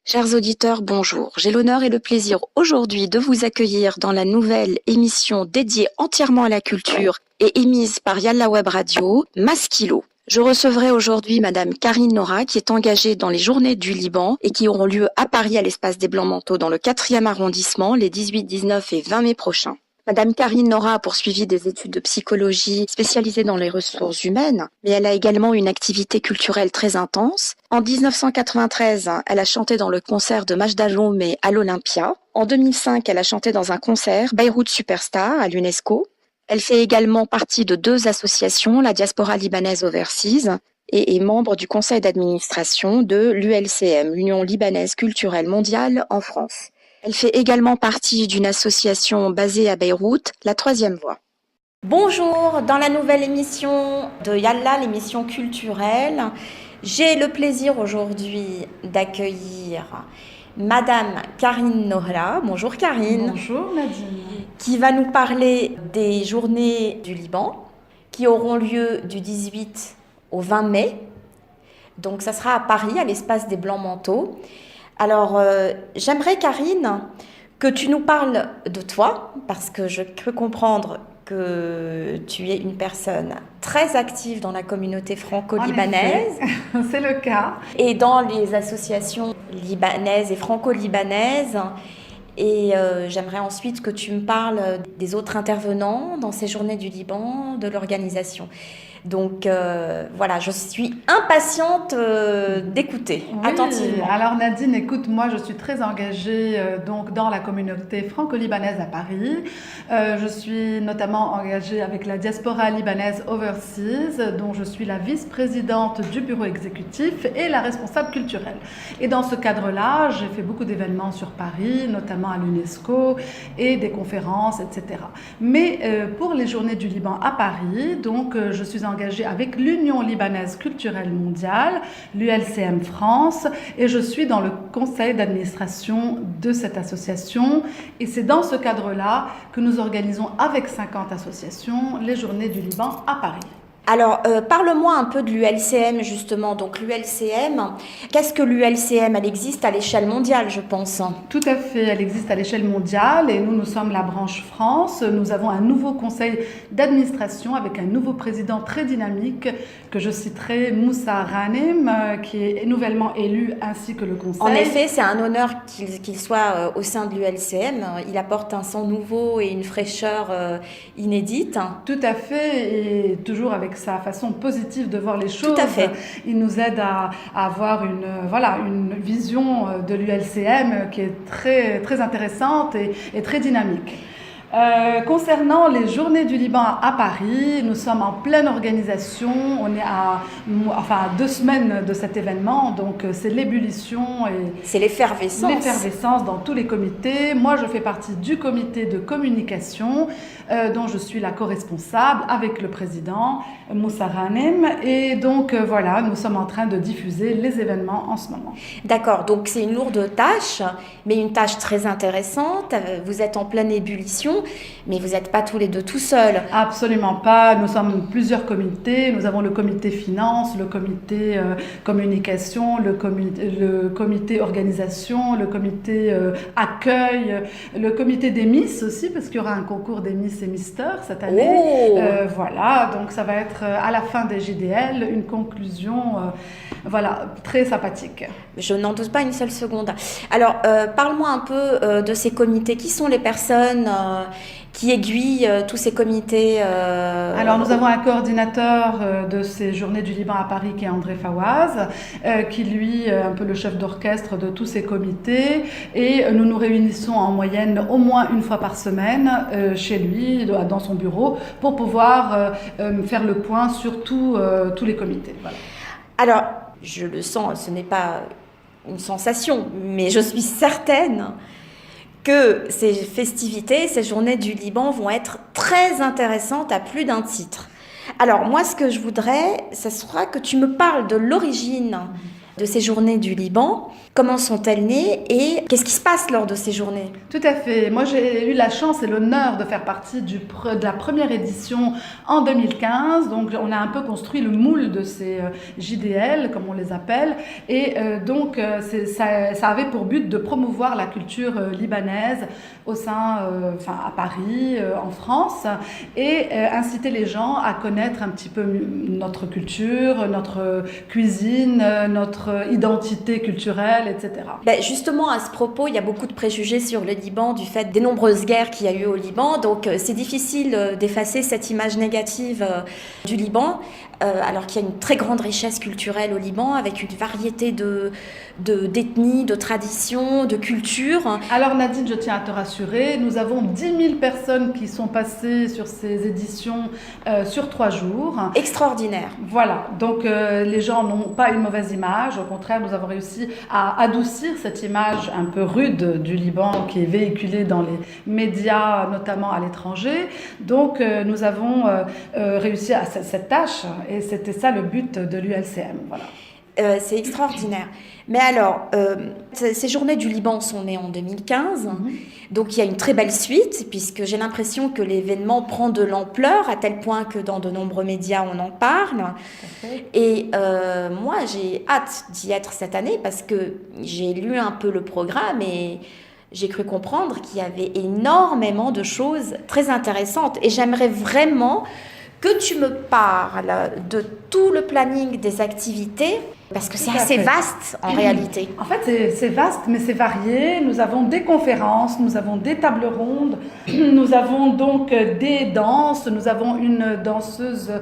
Chers auditeurs, bonjour. J'ai l'honneur et le plaisir aujourd'hui de vous accueillir dans la nouvelle émission dédiée entièrement à la culture et émise par Yalla Web Radio, Maskilo. Je recevrai aujourd'hui Madame Karine Nora qui est engagée dans les Journées du Liban et qui auront lieu à Paris à l'Espace des Blancs-Manteaux dans le 4e arrondissement les 18, 19 et 20 mai prochains. Madame Karine Nora a poursuivi des études de psychologie spécialisées dans les ressources humaines, mais elle a également une activité culturelle très intense. En 1993, elle a chanté dans le concert de Majda Jomé à l'Olympia. En 2005, elle a chanté dans un concert Beyrouth Superstar à l'UNESCO. Elle fait également partie de 2 associations, la Diaspora Libanaise Overseas, et est membre du conseil d'administration de l'ULCM, l'Union Libanaise Culturelle Mondiale en France. Elle fait également partie d'une association basée à Beyrouth, la Troisième Voie. Bonjour, dans la nouvelle émission de Yalla, l'émission culturelle, j'ai le plaisir aujourd'hui d'accueillir Madame Karine Nora. Bonjour Karine. Bonjour Nadine. Qui va nous parler des Journées du Liban, qui auront lieu du 18 au 20 mai. Donc ça sera à Paris, à l'Espace des Blancs-Manteaux. Alors, j'aimerais, Karine, que tu nous parles de toi, parce que je peux comprendre que tu es une personne très active dans la communauté franco-libanaise. C'est le cas. Et dans les associations libanaises et franco-libanaises. Et j'aimerais ensuite que tu me parles des autres intervenants dans ces Journées du Liban, de l'organisation. Donc voilà, je suis impatiente d'écouter attentivement. Alors Nadine, écoute, moi je suis très engagée donc dans la communauté franco-libanaise à Paris. Je suis notamment engagée avec la Diaspora Libanaise Overseas, dont je suis la vice-présidente du bureau exécutif et la responsable culturelle. Et dans ce cadre-là, j'ai fait beaucoup d'événements sur Paris, notamment à l'UNESCO et des conférences, etc. Mais pour les Journées du Liban à Paris, donc je suis engagée avec l'Union Libanaise Culturelle Mondiale, l'ULCM France, et je suis dans le conseil d'administration de cette association. Et c'est dans ce cadre-là que nous organisons avec 50 associations les Journées du Liban à Paris. Alors, parle-moi un peu de l'ULCM, justement. Donc, l'ULCM, qu'est-ce que l'ULCM? Elle existe à l'échelle mondiale, je pense. Tout à fait, elle existe à l'échelle mondiale et nous sommes la branche France. Nous avons un nouveau conseil d'administration avec un nouveau président très dynamique que je citerai, Moussa Ghanem, qui est nouvellement élu, ainsi que le conseil. En effet, c'est un honneur qu'il soit au sein de l'ULCM. Il apporte un sang nouveau et une fraîcheur inédite. Tout à fait, et toujours avec sa façon positive de voir les choses. Tout à fait. Il nous aide à avoir une vision de l'ULCM qui est très, très intéressante et très dynamique. Concernant les Journées du Liban à Paris, nous sommes en pleine organisation. On est à 2 semaines de cet événement, donc c'est l'ébullition et c'est l'effervescence. L'effervescence dans tous les comités. Moi, je fais partie du comité de communication dont je suis la co-responsable avec le président Moussa Ghanem. Et donc voilà, nous sommes en train de diffuser les événements en ce moment. D'accord, donc c'est une lourde tâche, mais une tâche très intéressante. Vous êtes en pleine ébullition. Mais vous n'êtes pas tous les deux tout seuls. Absolument pas. Nous sommes plusieurs comités. Nous avons le comité finance, le comité communication, le comité organisation, le comité accueil, le comité des Miss aussi, parce qu'il y aura un concours des Miss et Mister cette année. Oh. Voilà, donc ça va être à la fin des JDL une conclusion très sympathique. Je n'en doute pas une seule seconde. Alors, parle-moi un peu de ces comités. Qui sont les personnes qui aiguillent tous ces comités Alors, nous avons un coordinateur de ces Journées du Liban à Paris qui est André Fawaz, qui lui est un peu le chef d'orchestre de tous ces comités. Et nous nous réunissons en moyenne au moins une fois par semaine chez lui, dans son bureau, pour pouvoir faire le point sur tous les comités. Voilà. Alors, je le sens, ce n'est pas une sensation, mais je suis certaine que ces festivités, ces Journées du Liban vont être très intéressantes à plus d'un titre. Alors moi, ce que je voudrais, ce sera que tu me parles de l'origine de ces journées du Liban. Comment sont-elles nées et qu'est-ce qui se passe lors de ces journées? Tout à fait. Moi, j'ai eu la chance et l'honneur de faire partie de la première édition en 2015. Donc, on a un peu construit le moule de ces JDL, comme on les appelle. Et ça avait pour but de promouvoir la culture libanaise au sein, à Paris, en France, et inciter les gens à connaître un petit peu notre culture, notre cuisine, notre identité culturelle, etc. Justement, à ce propos, il y a beaucoup de préjugés sur le Liban du fait des nombreuses guerres qu'il y a eu au Liban. Donc, c'est difficile d'effacer cette image négative du Liban, alors qu'il y a une très grande richesse culturelle au Liban, avec une variété d'ethnies, de traditions, de cultures. Alors Nadine, je tiens à te rassurer, nous avons 10 000 personnes qui sont passées sur ces éditions sur 3 jours. Extraordinaire. Voilà, donc les gens n'ont pas une mauvaise image, au contraire, nous avons réussi à adoucir cette image un peu rude du Liban qui est véhiculée dans les médias, notamment à l'étranger. Donc nous avons réussi à cette tâche et c'était ça le but de l'ULCM. Voilà. C'est extraordinaire. Mais alors, ces journées du Liban sont nées en 2015, donc il y a une très belle suite, puisque j'ai l'impression que l'événement prend de l'ampleur, à tel point que dans de nombreux médias, on en parle. Et moi, j'ai hâte d'y être cette année, parce que j'ai lu un peu le programme et j'ai cru comprendre qu'il y avait énormément de choses très intéressantes. Et j'aimerais vraiment que tu me parles de tout le planning des activités, parce que c'est assez vaste en réalité. En fait, c'est vaste, mais c'est varié. Nous avons des conférences, nous avons des tables rondes, nous avons donc des danses. Nous avons une danseuse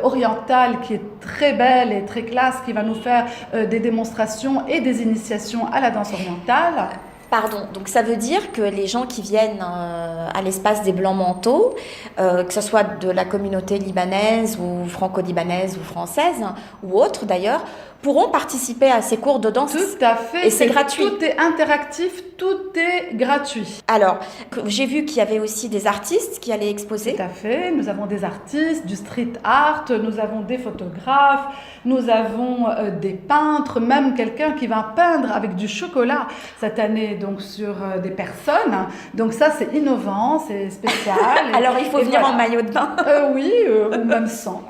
orientale qui est très belle et très classe, qui va nous faire des démonstrations et des initiations à la danse orientale. Pardon, donc ça veut dire que les gens qui viennent à l'espace des Blancs Manteaux, que ce soit de la communauté libanaise ou franco-libanaise ou française, ou autre d'ailleurs, pourront participer à ces cours de danse. Tout à fait. Et c'est gratuit. Tout est interactif, tout est gratuit. Alors, j'ai vu qu'il y avait aussi des artistes qui allaient exposer. Tout à fait. Nous avons des artistes, du street art, nous avons des photographes, nous avons des peintres, même quelqu'un qui va peindre avec du chocolat cette année, donc sur des personnes. Donc ça, c'est innovant, c'est spécial. Alors, il faut venir en maillot de bain. Oui, ou même sans.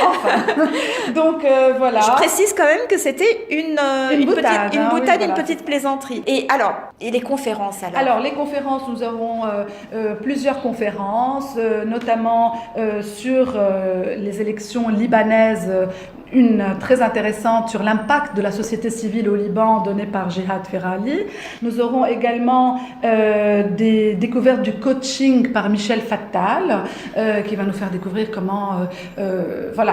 Enfin, donc voilà. Je précise quand même que c'était une petite plaisanterie. Et alors, et les conférences alors? Alors, les conférences, nous avons plusieurs conférences, notamment sur les élections libanaises. Une très intéressante sur l'impact de la société civile au Liban donnée par Jihad Ferrali. Nous aurons également des découvertes du coaching par Michel Fattal qui va nous faire découvrir comment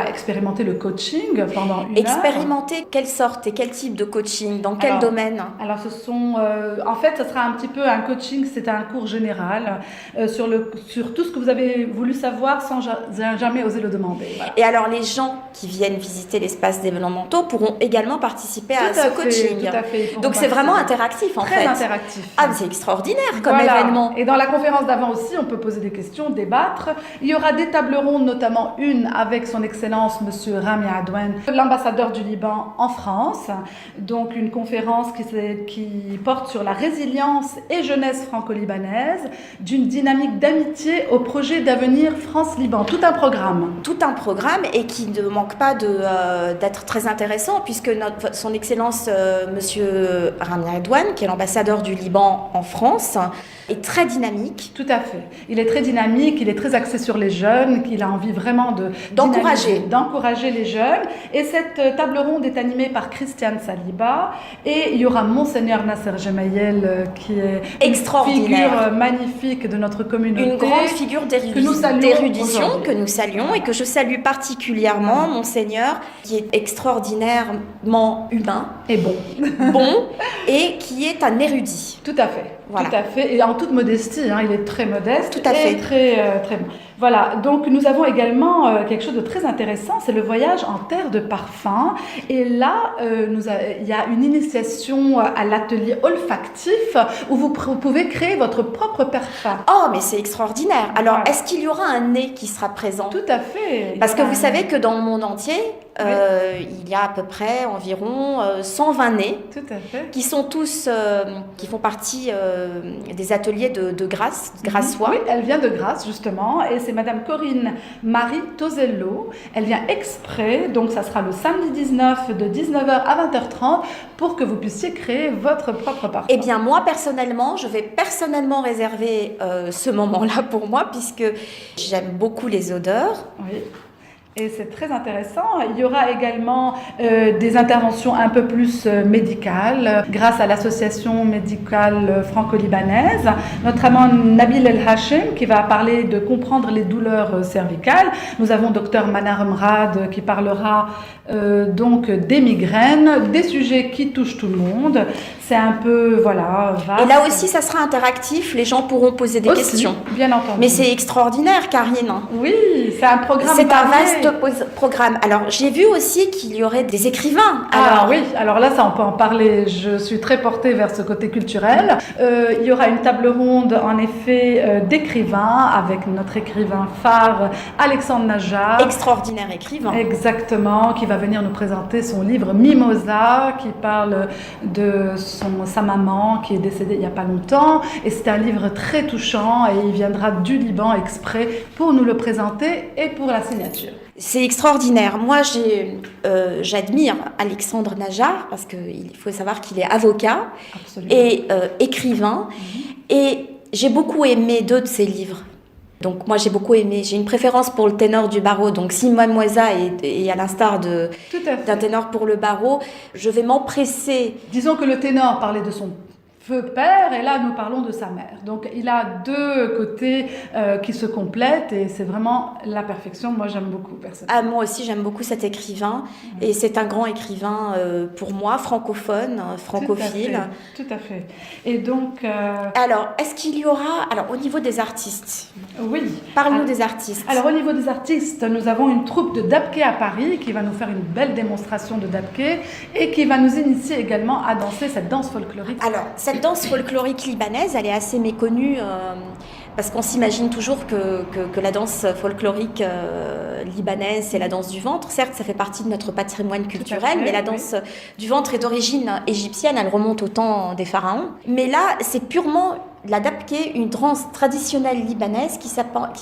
expérimenter le coaching pendant une heure. Expérimenter quelle sorte et quel type de coaching? Dans quel domaine? Alors ce sont... en fait, ce sera un petit peu un coaching, c'est un cours général sur tout ce que vous avez voulu savoir sans jamais oser le demander. Voilà. Et alors les gens qui viennent visiter l'espace des Blancs Manteaux pourront également participer à ce coaching. Tout à fait. Donc c'est vraiment interactif en fait. Très interactif. Ah, c'est extraordinaire comme événement. Et dans la conférence d'avant aussi, on peut poser des questions, débattre. Il y aura des tables rondes, notamment une avec son Excellence Monsieur Rami Adouane, l'ambassadeur du Liban en France. Donc une conférence qui porte sur la résilience et jeunesse franco-libanaise, d'une dynamique d'amitié au projet d'avenir France-Liban. Tout un programme. Tout un programme et qui ne manque pas d'être très intéressant, puisque son Excellence Monsieur Rami Adouane, qui est l'ambassadeur du Liban en France, est très dynamique. Tout à fait. Il est très dynamique, il est très axé sur les jeunes, qu'il a envie vraiment d'encourager les jeunes. Et cette table ronde est animée par Christiane Saliba et il y aura Monseigneur Nasser Gemayel qui est une figure magnifique de notre communauté. Une grande figure d'érudition que nous saluons et que je salue particulièrement, Monseigneur, qui est extraordinairement humain. Et bon. Et qui est un érudit. Tout à fait. Voilà. Tout à fait. Et en toute modestie, il est très modeste. Tout à fait. Très bon. Voilà, donc nous avons également quelque chose de très intéressant, c'est le voyage en terre de parfum. Et là, il y a une initiation à l'atelier olfactif où vous pouvez créer votre propre parfum. Oh, mais c'est extraordinaire. Alors, Voilà. est-ce qu'il y aura un nez qui sera présent? Tout à fait. Parce que vous savez que dans le monde entier, il y a à peu près environ 120 nez Tout à fait. qui sont tous, qui font partie des ateliers de Grasse, Grassois. Oui, elle vient de Grasse justement, et c'est Madame Corinne Marie Tosello. Elle vient exprès, donc ça sera le samedi 19 de 19h à 20h30 pour que vous puissiez créer votre propre parfum. Eh bien, moi, personnellement, je vais personnellement réserver ce moment-là pour moi, puisque j'aime beaucoup les odeurs. Oui. Et c'est très intéressant. Il y aura également des interventions un peu plus médicales grâce à l'association médicale franco-libanaise, notamment Nabil El Hachem qui va parler de comprendre les douleurs cervicales. Nous avons Dr Manar Mrad qui parlera donc des migraines, des sujets qui touchent tout le monde. C'est un peu, voilà, vaste. Et là aussi, ça sera interactif, les gens pourront poser des questions. Bien entendu. Mais c'est extraordinaire, Karine. Oui, c'est un programme. C'est un vaste programme. Alors, j'ai vu aussi qu'il y aurait des écrivains. Alors oui, alors là, ça on peut en parler. Je suis très portée vers ce côté culturel. Il y aura une table ronde, en effet, d'écrivains avec notre écrivain phare Alexandre Najar. Extraordinaire écrivain. Exactement, qui va venir nous présenter son livre Mimosa, qui parle de sa maman qui est décédée il n'y a pas longtemps. Et c'est un livre très touchant et il viendra du Liban exprès pour nous le présenter et pour la signature. C'est extraordinaire. Moi, j'admire Alexandre Najar parce qu'il faut savoir qu'il est avocat. Absolument. Et écrivain. Et j'ai beaucoup aimé 2 de ses livres. Donc moi j'ai beaucoup aimé, j'ai une préférence pour le ténor du barreau, donc si Mademoiselle est à l'instar d'un ténor pour le barreau, je vais m'empresser. Disons que le ténor parlait de son feu père et là nous parlons de sa mère. Donc il a 2 côtés qui se complètent et c'est vraiment la perfection. Moi j'aime beaucoup personnellement. Ah, moi aussi j'aime beaucoup cet écrivain et c'est un grand écrivain pour moi, francophone, francophile. Tout à fait. Et donc... Alors, est-ce qu'il y aura... Alors, au niveau des artistes. Oui. Parle-nous des artistes. Alors, au niveau des artistes, nous avons une troupe de dabké à Paris qui va nous faire une belle démonstration de dabké et qui va nous initier également à danser cette danse folklorique. Alors, cette danse folklorique libanaise, elle est assez méconnue parce qu'on s'imagine toujours que la danse folklorique libanaise, c'est la danse du ventre. Certes, ça fait partie de notre patrimoine culturel, mais la danse du ventre est d'origine égyptienne, elle remonte au temps des pharaons. Mais là, c'est purement la dabké, une danse traditionnelle libanaise qui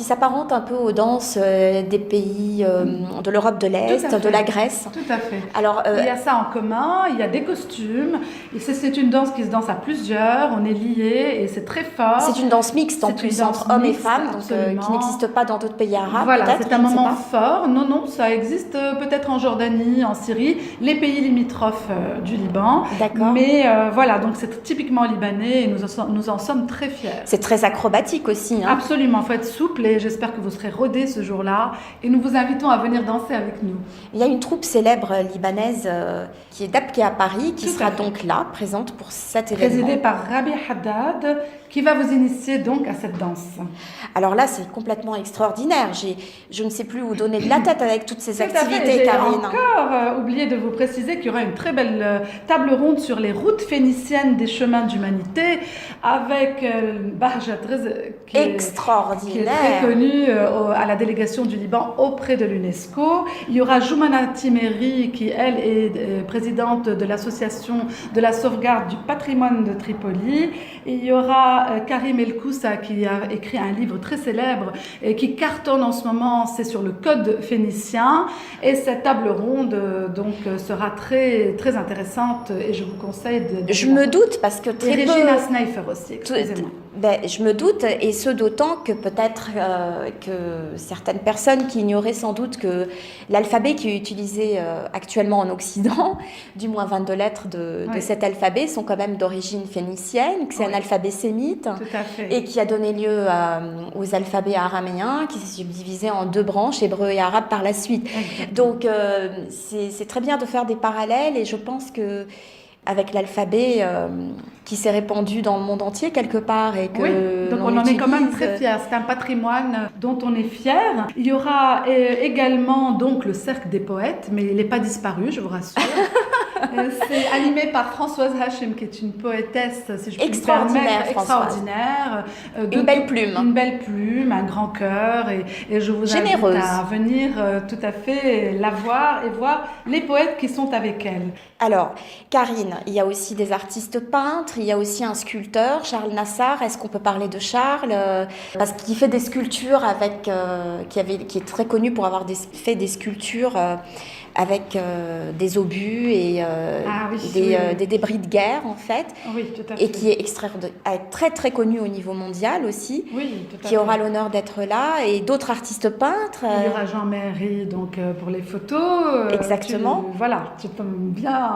s'apparente un peu aux danses des pays de l'Europe de l'Est, de la Grèce. Tout à fait. Alors, il y a ça en commun, il y a des costumes. Et c'est une danse qui se danse à plusieurs, on est liés et c'est très fort. C'est une danse mixte en plus entre hommes et femmes, donc, qui n'existe pas dans d'autres pays arabes. Voilà, c'est un moment fort. Non, ça existe peut-être en Jordanie, en Syrie, les pays limitrophes du Liban. D'accord. Mais voilà, donc c'est typiquement libanais et nous en sommes très fiers. C'est très acrobatique aussi. Hein. Absolument, il faut être souple et j'espère que vous serez rodés ce jour-là et nous vous invitons à venir danser avec nous. Il y a une troupe célèbre libanaise qui est dabké à Paris, qui sera donc là, présente pour cet événement. Présidée par Rabi Haddad, qui va vous initier donc à cette danse. Alors là, c'est complètement extraordinaire. Je ne sais plus où donner de la tête avec toutes ces activités, Karine. J'ai encore oublié de vous préciser qu'il y aura une très belle table ronde sur les routes phéniciennes des chemins d'humanité avec Bahja qui est très connue à la délégation du Liban auprès de l'UNESCO. Il y aura Joumana Timeri qui, elle, est présidente de l'association de la sauvegarde du patrimoine de Tripoli. Et il y aura Karim El Koussa qui a écrit un livre très célèbre et qui cartonne en ce moment, c'est sur le code phénicien. Et cette table ronde donc sera très, très intéressante et je vous conseille de... Je me doute parce que très peu... Regina Sneifer aussi, excusez-moi. Je me doute, et ce d'autant que peut-être que certaines personnes qui ignoraient sans doute que l'alphabet qui est utilisé actuellement en Occident, du moins 22 lettres de cet alphabet, sont quand même d'origine phénicienne, que c'est un alphabet sémite, et qui a donné lieu aux alphabets araméens, qui s'est subdivisé en 2 branches, hébreu et arabe par la suite. Exactement. Donc c'est très bien de faire des parallèles, et je pense que avec l'alphabet qui s'est répandu dans le monde entier quelque part et que oui, donc on en est quand même très fiers. C'est un patrimoine dont on est fiers. Il y aura également donc le Cercle des poètes, mais il n'est pas disparu, je vous rassure. C'est animé par Françoise Hachim, qui est une poétesse, si je puis me permettre, extraordinaire. Une belle plume. Une belle plume, un grand cœur. Et je vous invite à venir tout à fait la voir et voir les poètes qui sont avec elle. Alors, Karine, il y a aussi des artistes peintres, il y a aussi un sculpteur, Charles Nassar. Est-ce qu'on peut parler de Charles? Parce qu'il fait des sculptures avec, qui est très connu pour avoir fait des sculptures avec des obus et des débris de guerre, en fait. Oui, tout à fait. Et qui est très très connu au niveau mondial aussi. Oui, tout à fait. Qui aura l'honneur d'être là. Et d'autres artistes peintres. Il y aura Jean Méry donc, pour les photos. Exactement. Voilà, tu peux bien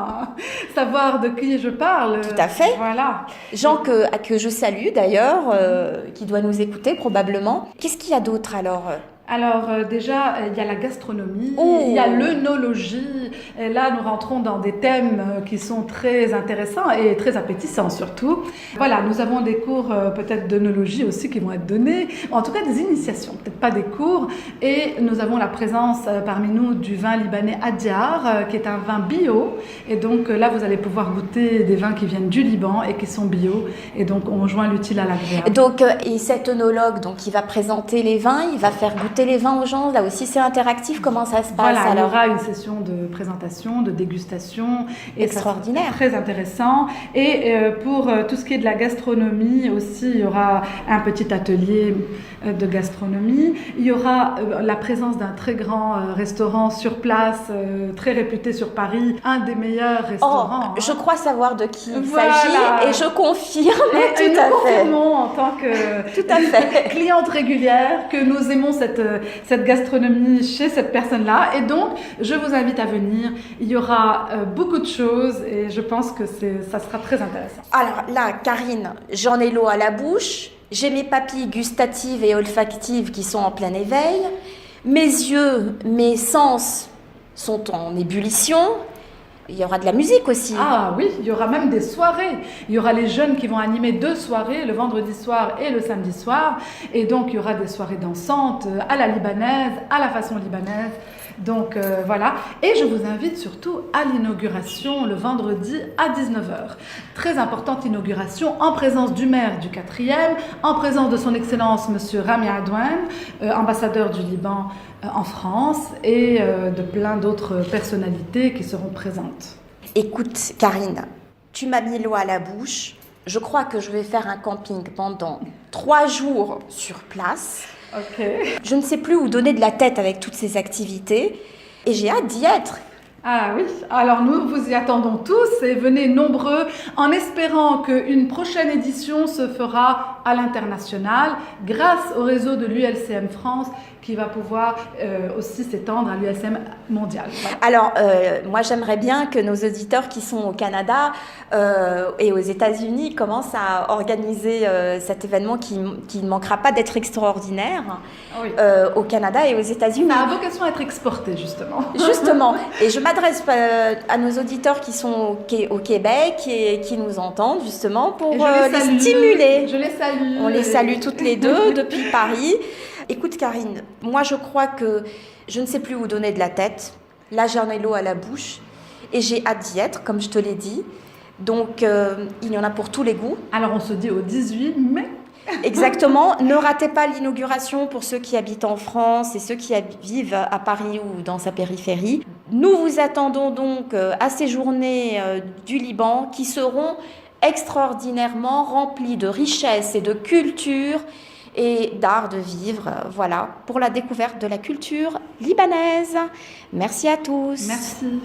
savoir de qui je parle. Tout à fait. Voilà. Jean que je salue d'ailleurs, qui doit nous écouter probablement. Qu'est-ce qu'il y a d'autre alors ? Alors déjà, il y a la gastronomie, il y a l'œnologie. Et là, nous rentrons dans des thèmes qui sont très intéressants et très appétissants surtout. Voilà, nous avons des cours peut-être d'œnologie aussi qui vont être donnés, en tout cas des initiations, peut-être pas des cours. Et nous avons la présence parmi nous du vin libanais Adjar, qui est un vin bio. Et donc là, vous allez pouvoir goûter des vins qui viennent du Liban et qui sont bio. Et donc, on joint l'utile à l'agréable. Donc, et cet œnologue, donc, il va présenter les vins, il va faire goûter les vins aux gens, là aussi c'est interactif, comment ça se passe? Voilà, alors, il y aura une session de présentation, de dégustation. Extraordinaire. Très intéressant. Et pour tout ce qui est de la gastronomie aussi, il y aura un petit atelier de gastronomie. Il y aura la présence d'un très grand restaurant sur place, très réputé sur Paris, un des meilleurs restaurants. Je crois savoir de qui il s'agit et je confirme et nous confirmons en tant que tout à fait. cliente régulière que nous aimons cette gastronomie chez cette personne-là. Et donc, je vous invite à venir. Il y aura beaucoup de choses et je pense que ça sera très intéressant. Alors là, Karine, j'en ai l'eau à la bouche. J'ai mes papilles gustatives et olfactives qui sont en plein éveil. Mes yeux, mes sens sont en ébullition. Il y aura de la musique aussi. Ah oui, il y aura même des soirées. Il y aura les jeunes qui vont animer 2 soirées, le vendredi soir et le samedi soir. Et donc, il y aura des soirées dansantes à la libanaise, à la façon libanaise. Donc voilà, et je vous invite surtout à l'inauguration le vendredi à 19h. Très importante inauguration en présence du maire du 4e, en présence de son excellence monsieur Rami Adouane, ambassadeur du Liban en France, et de plein d'autres personnalités qui seront présentes. Écoute Karine, tu m'as mis l'eau à la bouche. Je crois que je vais faire un camping pendant 3 jours sur place. Okay. Je ne sais plus où donner de la tête avec toutes ces activités et j'ai hâte d'y être. Ah oui, alors nous vous y attendons tous et venez nombreux en espérant qu'une prochaine édition se fera à l'international grâce au réseau de l'ULCM France qui va pouvoir aussi s'étendre à l'ULCM mondial. Voilà. Alors, moi j'aimerais bien que nos auditeurs qui sont au Canada et aux États-Unis commencent à organiser cet événement qui ne manquera pas d'être extraordinaire oui. Au Canada et aux États-Unis. Ça a vocation à être exporté justement. Justement, et je m'adresse à nos auditeurs qui sont au Québec et qui nous entendent justement pour les stimuler. Je les salue. On les salue toutes les deux depuis Paris. Écoute Karine, moi je crois que je ne sais plus où donner de la tête. Là j'en ai l'eau à la bouche et j'ai hâte d'y être, comme je te l'ai dit. Donc il y en a pour tous les goûts. Alors on se dit au 18 mai. Exactement. Ne ratez pas l'inauguration pour ceux qui habitent en France et ceux qui vivent à Paris ou dans sa périphérie. Nous vous attendons donc à ces journées du Liban qui seront extraordinairement remplies de richesse et de culture et d'art de vivre, voilà, pour la découverte de la culture libanaise. Merci à tous. Merci.